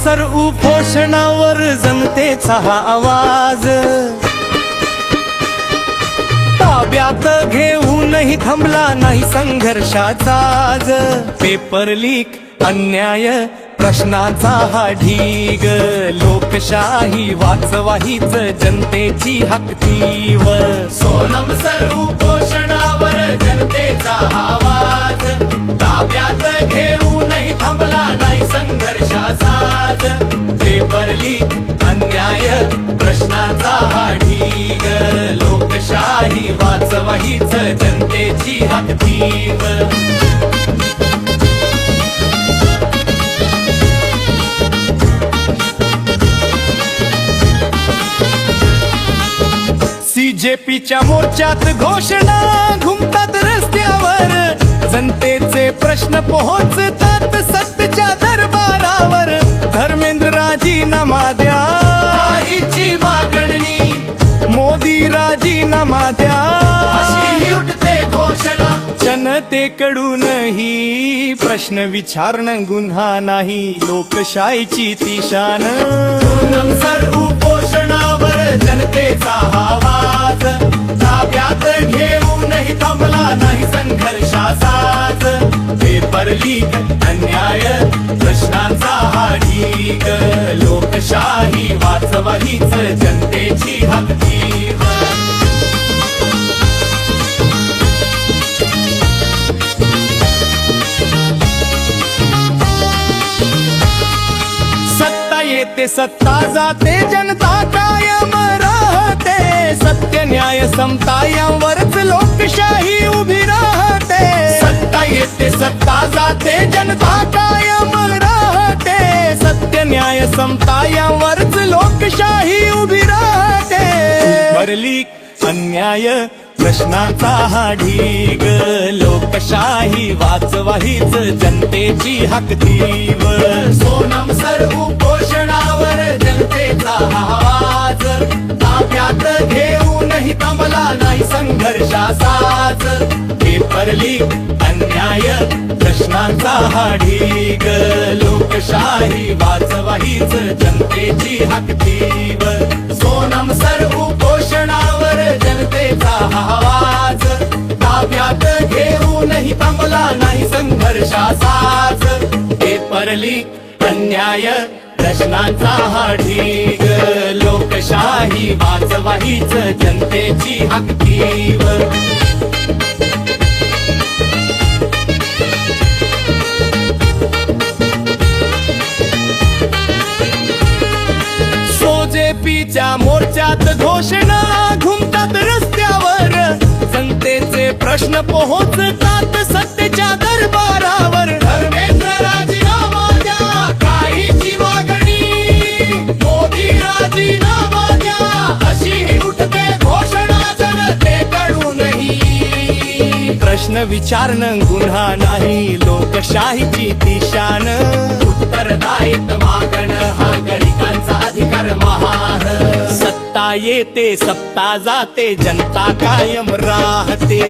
Sir उपोषणावर जनतेचा हा आवाज ताब्यात घेऊनही थांबला नाही संघर्षाचा आज. पेपर लीक अन्याय प्रश्नाचा हा ढीग लोकशाही वाचवा हीच जनतेची हाकतीव. सोनम सर उपोषणावर जनतेचा आवाज ताब्यात घेऊनही थांबला नाही संघर्षाचा आज. पेपर लीक अन्याय प्रश्नाचा हा ढीग लोकशाही वाचवा हीच जनतेची हाकतीव. CJPच्या मोर्चात घोषणा घुमतात रस्त्यावर जनतेचे प्रश्न पोहोचतात सत्तेच्या दरबारावर. धर्मेंद्र राजीनामा द्या हीची मागणी मोदी राजीनामा द्या अशी उठते घोषणा. जनतेकडूनही प्रश्न विचारणं गुन्हा नाही लोकशाहीची ती शान. सोनम सर उपोषणावर जनतेचा आवाज ताब्यात घेऊनही थांबला नाही संघर्षाचाच. पेपर लीक अन्याय प्रश्नांचा हा ढीग लोकशाही वाचवा हीच जनतेची हाकतीव. सत्ता येते सत्ता जाते जनता कायम राहते. सत्य न्याय समता यावरच लोकशाही उभी राहते. सत्ता येते सत्ता जाते जनता कायम राहते. सत्य न्याय समता यावरच लोकशाही उभी राहते. भरली अन्याय प्रश्नाचा हा ढीग लोकशाही वाचवा हीच जनतेची हाकतीव. सोनम सर उपोषणावर जनतेचा आवाज ताब्यात घेऊनही थांबला नाही संघर्षाचाच. पेपर लीक अन्याय प्रश्नांचा हा ढीग लोकशाही वाचवा हीच जनतेची हाकतीव. सोनम सर उपोषणावर जनतेचा आवाज ताब्यात घेऊनही थांबला नाही संघर्षाचाच. पेपर लीक अन्याय प्रश्नांचा हा ढीग लोकशाही वाचवा हीच जनतेची हाकतीव. CJPच्या मोर्चात घोषणा घुमतात रस्त्यावर जनतेचे प्रश्न पोहोचतात सत्तेच्या दरबारावर. धर्मेंद्र राजीनामा द्या काहीची मागणी मोदी राजीनामा द्या अशी उठते घोषणा जनतेकडूनही. प्रश्न विचारणं गुन्हा नाही लोकशाहीची ती शान. उत्तरदायित्व मागणं हा गरिबांचा अधिकार महान. सत्ता येते सत्ता जाते जनता कायम राहते.